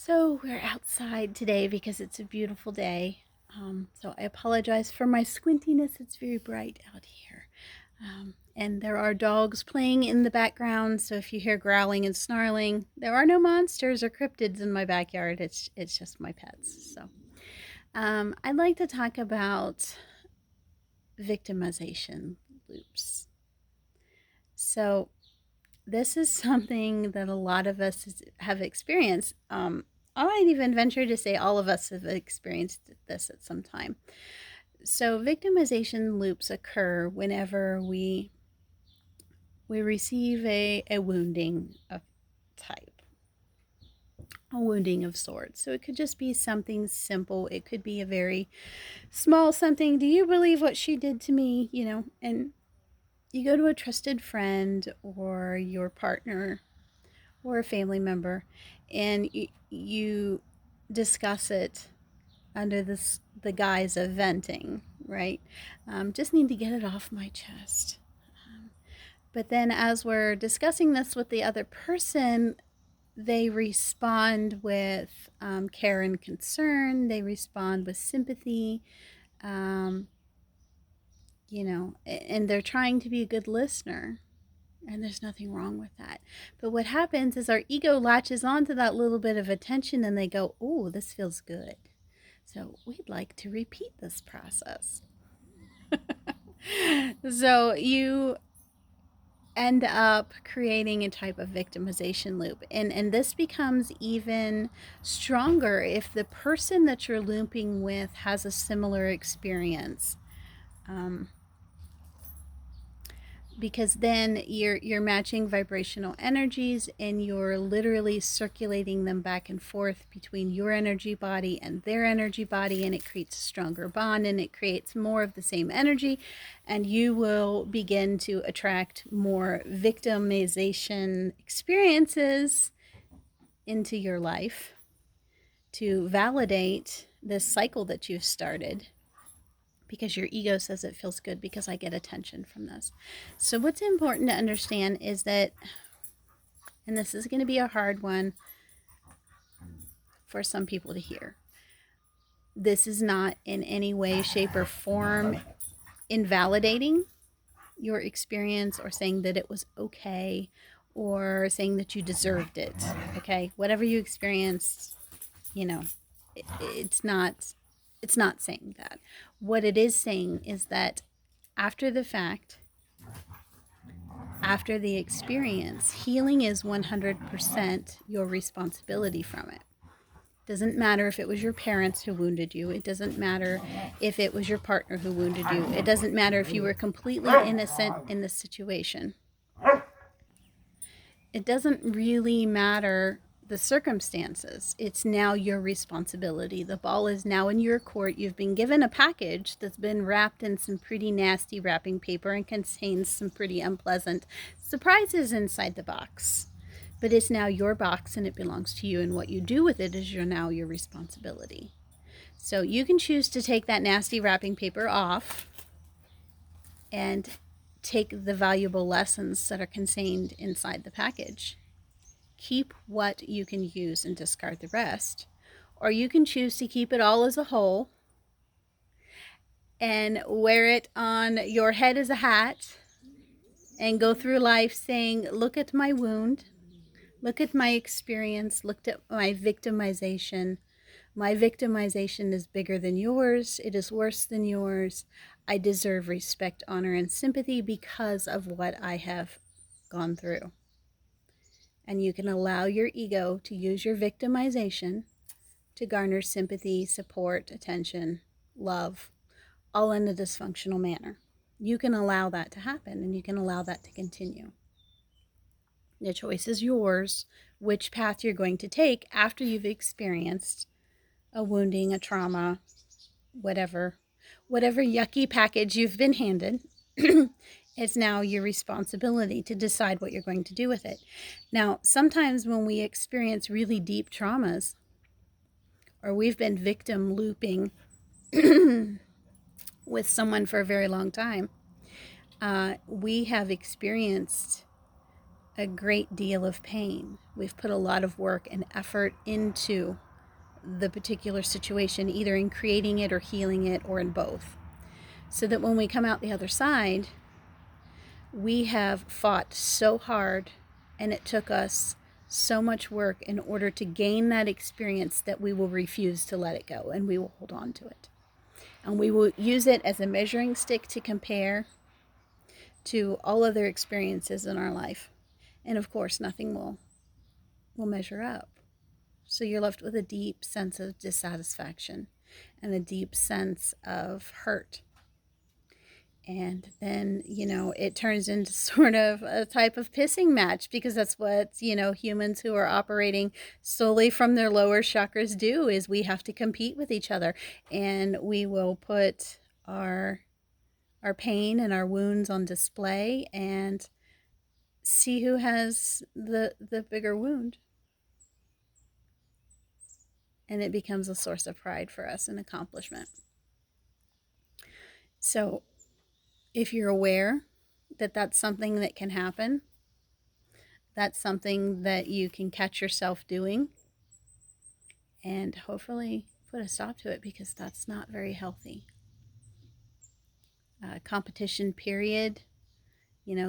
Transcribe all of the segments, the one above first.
So we're outside today because it's a beautiful day. So I apologize for my squintiness. It's very bright out here. And there are dogs playing in the background. So if you hear growling and snarling, there are no monsters or cryptids in my backyard. It's just my pets. So I'd like to talk about victimization loops. So this is something that a lot of us have experienced. I might even venture to say all of us have experienced this at some time. So victimization loops occur whenever we receive a wounding of type, a wounding of sorts. So it could just be something simple. It could be a very small something. Do you believe what she did to me? And you go to a trusted friend or your partner or a family member, and you discuss it under the guise of venting, right? Just need to get it off my chest. But then as we're discussing this with the other person, they respond with care and concern. They respond with sympathy, and they're trying to be a good listener. And there's nothing wrong with that. But what happens is our ego latches onto that little bit of attention and they go, oh, this feels good. So we'd like to repeat this process. So you end up creating a type of victimization loop. And this becomes even stronger if the person that you're looping with has a similar experience. Because then you're matching vibrational energies and you're literally circulating them back and forth between your energy body and their energy body, and it creates a stronger bond and it creates more of the same energy, and you will begin to attract more victimization experiences into your life to validate this cycle that you've started, because your ego says it feels good because I get attention from this. So what's important to understand is that, and this is going to be a hard one for some people to hear, this is not in any way, shape, or form invalidating your experience or saying that it was okay or saying that you deserved it. Okay, whatever you experienced, it's not saying that. What it is saying is that after the fact, after the experience, healing is 100% your responsibility from it. Doesn't matter if it was your parents who wounded you. It doesn't matter if it was your partner who wounded you. It doesn't matter if you were completely innocent in the situation. It doesn't really matter the circumstances. It's now your responsibility. The ball is now in your court. You've been given a package that's been wrapped in some pretty nasty wrapping paper and contains some pretty unpleasant surprises inside the box. But it's now your box and it belongs to you, and what you do with it is now your responsibility. So you can choose to take that nasty wrapping paper off and take the valuable lessons that are contained inside the package. Keep what you can use and discard the rest. Or you can choose to keep it all as a whole and wear it on your head as a hat and go through life saying, look at my wound, look at my experience, look at my victimization. My victimization is bigger than yours. It is worse than yours. I deserve respect, honor, and sympathy because of what I have gone through. And you can allow your ego to use your victimization to garner sympathy, support, attention, love, all in a dysfunctional manner. You can allow that to happen, and you can allow that to continue. The choice is yours, which path you're going to take after you've experienced a wounding, a trauma, whatever yucky package you've been handed. It's now your responsibility to decide what you're going to do with it. Now, sometimes when we experience really deep traumas, or we've been victim looping with someone for a very long time, we have experienced a great deal of pain. We've put a lot of work and effort into the particular situation, either in creating it or healing it or in both. So that when we come out the other side, we have fought so hard and it took us so much work in order to gain that experience that we will refuse to let it go and we will hold on to it. And we will use it as a measuring stick to compare to all other experiences in our life. And of course, nothing will measure up. So you're left with a deep sense of dissatisfaction and a deep sense of hurt. And then, it turns into sort of a type of pissing match, because that's what, humans who are operating solely from their lower chakras do, is we have to compete with each other. And we will put our pain and our wounds on display and see who has the bigger wound. And it becomes a source of pride for us and accomplishment. So if you're aware that that's something that can happen, that's something that you can catch yourself doing, and hopefully put a stop to it, because that's not very healthy. Competition, period.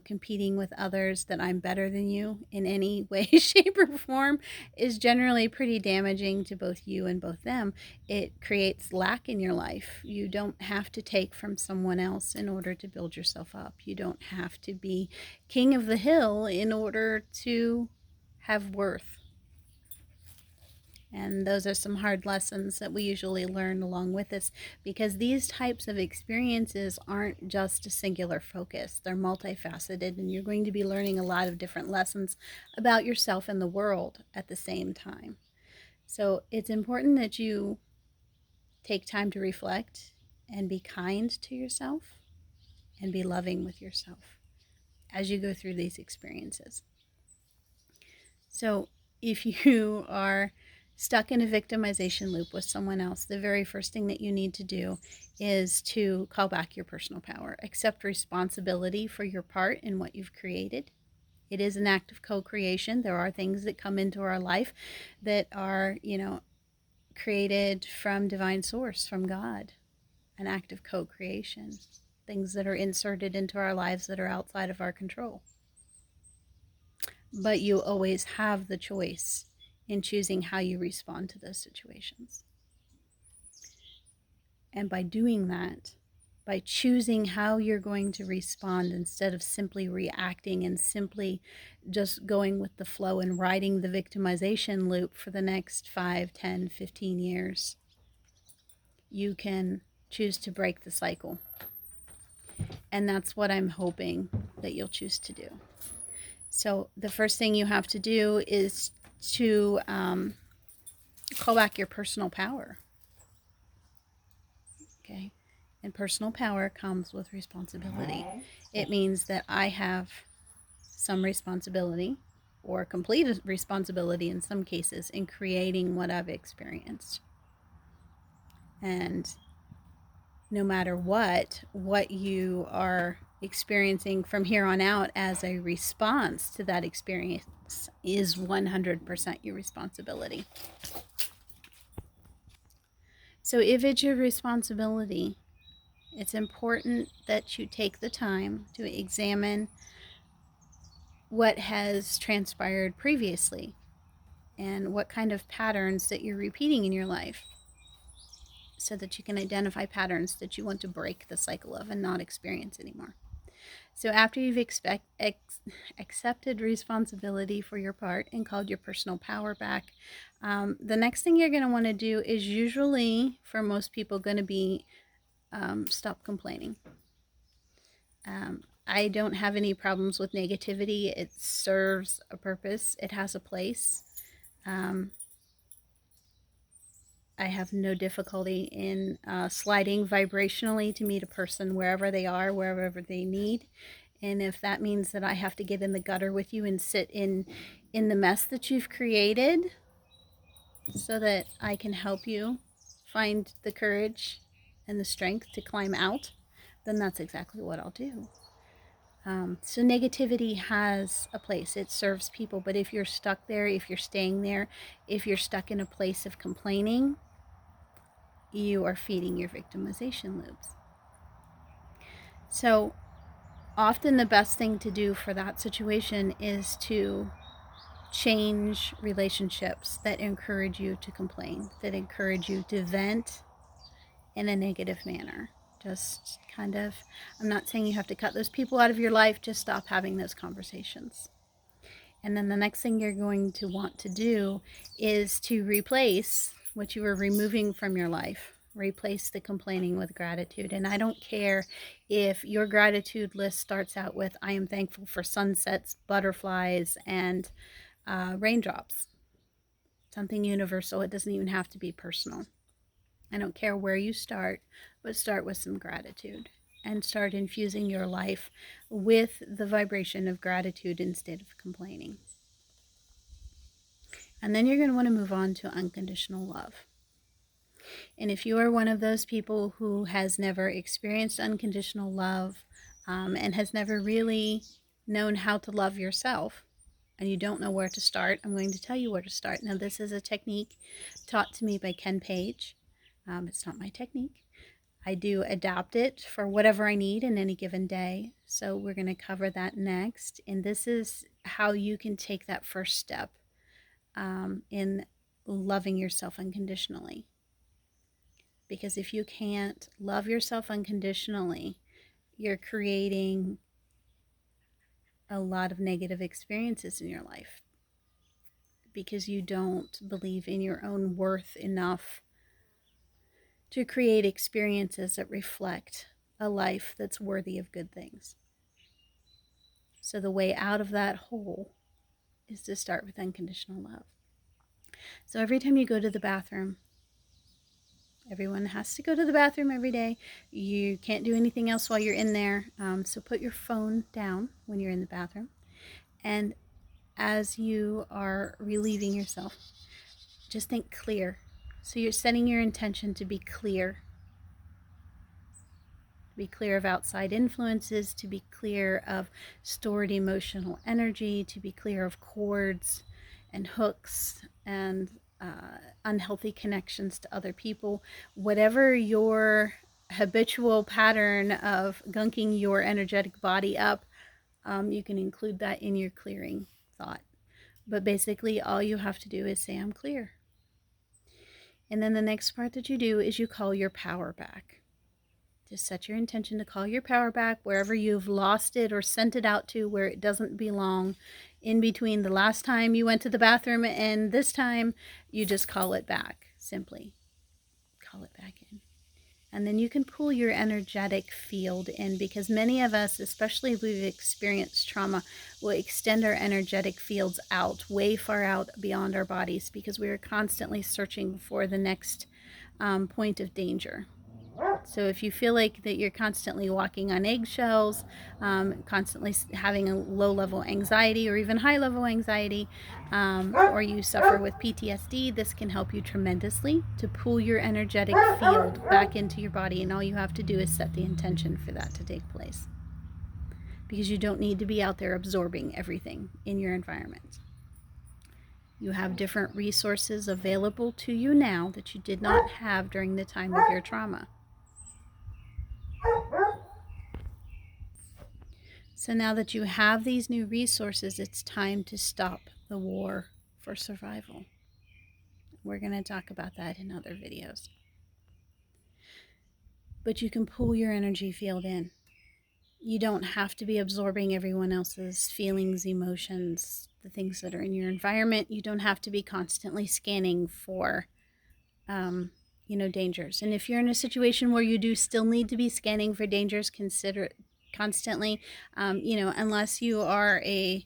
Competing with others that I'm better than you in any way, shape, or form is generally pretty damaging to both you and both them. It creates lack in your life. You don't have to take from someone else in order to build yourself up. You don't have to be king of the hill in order to have worth. And those are some hard lessons that we usually learn along with this, because these types of experiences aren't just a singular focus. They're multifaceted, and you're going to be learning a lot of different lessons about yourself and the world at the same time. So it's important that you take time to reflect and be kind to yourself and be loving with yourself as you go through these experiences. So if you are stuck in a victimization loop with someone else, the very first thing that you need to do is to call back your personal power. Accept responsibility for your part in what you've created. It is an act of co-creation. There are things that come into our life that are, created from divine source, from God. An act of co-creation. Things that are inserted into our lives that are outside of our control. But you always have the choice in choosing how you respond to those situations. And by doing that, by choosing how you're going to respond instead of simply reacting and simply just going with the flow and riding the victimization loop for the next 5, 10, 15 years, you can choose to break the cycle. And that's what I'm hoping that you'll choose to do. So the first thing you have to do is to call back your personal power. Okay? And personal power comes with responsibility. It means that I have some responsibility, or complete responsibility in some cases, in creating what I've experienced. And no matter what you are experiencing from here on out as a response to that experience is 100% your responsibility. So if it's your responsibility, it's important that you take the time to examine what has transpired previously and what kind of patterns that you're repeating in your life, so that you can identify patterns that you want to break the cycle of and not experience anymore. So after you've accepted responsibility for your part and called your personal power back, the next thing you're going to want to do is usually, for most people, going to be stop complaining. I don't have any problems with negativity. It serves a purpose. It has a place. I have no difficulty in sliding vibrationally to meet a person wherever they are, wherever they need. And if that means that I have to get in the gutter with you and sit in the mess that you've created so that I can help you find the courage and the strength to climb out, then that's exactly what I'll do. So negativity has a place. It serves people. But if you're stuck there, if you're staying there, if you're stuck in a place of complaining, you are feeding your victimization loops. So often the best thing to do for that situation is to change relationships that encourage you to complain, that encourage you to vent in a negative manner. Just kind of, I'm not saying you have to cut those people out of your life, just stop having those conversations. And then the next thing you're going to want to do is to replace what you were removing from your life. Replace the complaining with gratitude. And I don't care if your gratitude list starts out with, I am thankful for sunsets, butterflies, and raindrops. Something universal. It doesn't even have to be personal. I don't care where you start, but start with some gratitude and start infusing your life with the vibration of gratitude instead of complaining. And then you're going to want to move on to unconditional love. And if you are one of those people who has never experienced unconditional love and has never really known how to love yourself, and you don't know where to start, I'm going to tell you where to start. Now, this is a technique taught to me by Ken Page. It's not my technique. I do adapt it for whatever I need in any given day. So we're going to cover that next. And this is how you can take that first step in loving yourself unconditionally. Because if you can't love yourself unconditionally, you're creating a lot of negative experiences in your life because you don't believe in your own worth enough to create experiences that reflect a life that's worthy of good things. So the way out of that hole is to start with unconditional love. So every time you go to the bathroom, everyone has to go to the bathroom every day. You can't do anything else while you're in there. So put your phone down when you're in the bathroom. And as you are relieving yourself, just think clear. So you're setting your intention to be clear. To be clear of outside influences, to be clear of stored emotional energy, to be clear of cords and hooks and unhealthy connections to other people. Whatever your habitual pattern of gunking your energetic body up, you can include that in your clearing thought. But basically, all you have to do is say, I'm clear. And then the next part that you do is you call your power back. Just set your intention to call your power back wherever you've lost it or sent it out to where it doesn't belong. In between the last time you went to the bathroom and this time, you just call it back. Simply call it back in. And then you can pull your energetic field in, because many of us, especially if we've experienced trauma, will extend our energetic fields out, way far out beyond our bodies, because we are constantly searching for the next point of danger. So if you feel like that you're constantly walking on eggshells, constantly having a low-level anxiety or even high-level anxiety, or you suffer with PTSD, this can help you tremendously to pull your energetic field back into your body. And all you have to do is set the intention for that to take place. Because you don't need to be out there absorbing everything in your environment. You have different resources available to you now that you did not have during the time of your trauma. So now that you have these new resources, it's time to stop the war for survival. We're going to talk about that in other videos. But you can pull your energy field in. You don't have to be absorbing everyone else's feelings, emotions, the things that are in your environment. You don't have to be constantly scanning for, dangers. And if you're in a situation where you do still need to be scanning for dangers, consider it constantly, unless you are a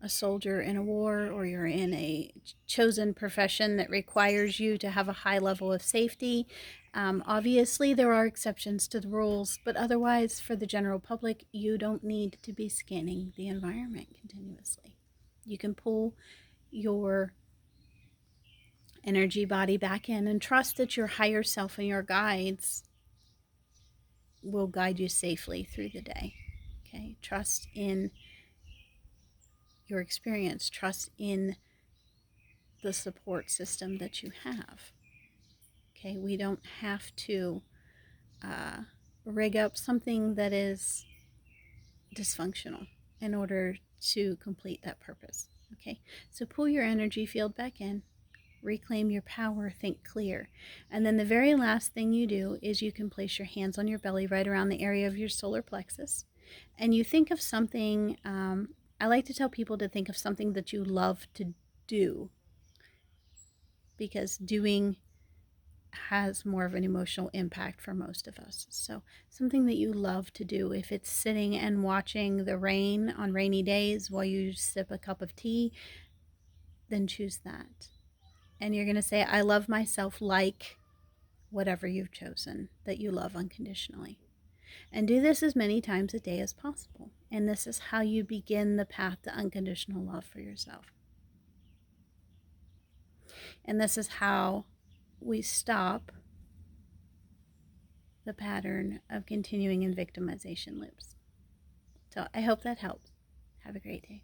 soldier in a war, or you're in a chosen profession that requires you to have a high level of safety. Obviously, there are exceptions to the rules, but otherwise, for the general public, you don't need to be scanning the environment continuously. You can pull your energy body back in and trust that your higher self and your guides will guide you safely through the day. Okay, trust in your experience, trust in the support system that you have. Okay, we don't have to rig up something that is dysfunctional in order to complete that purpose. Okay, so pull your energy field back in, reclaim your power, think clear. And then the very last thing you do is you can place your hands on your belly right around the area of your solar plexus. And you think of something, I like to tell people to think of something that you love to do, because doing has more of an emotional impact for most of us. So something that you love to do, if it's sitting and watching the rain on rainy days while you sip a cup of tea, then choose that. And you're going to say, I love myself like whatever you've chosen that you love unconditionally. And do this as many times a day as possible. And this is how you begin the path to unconditional love for yourself. And this is how we stop the pattern of continuing in victimization loops. So I hope that helps. Have a great day.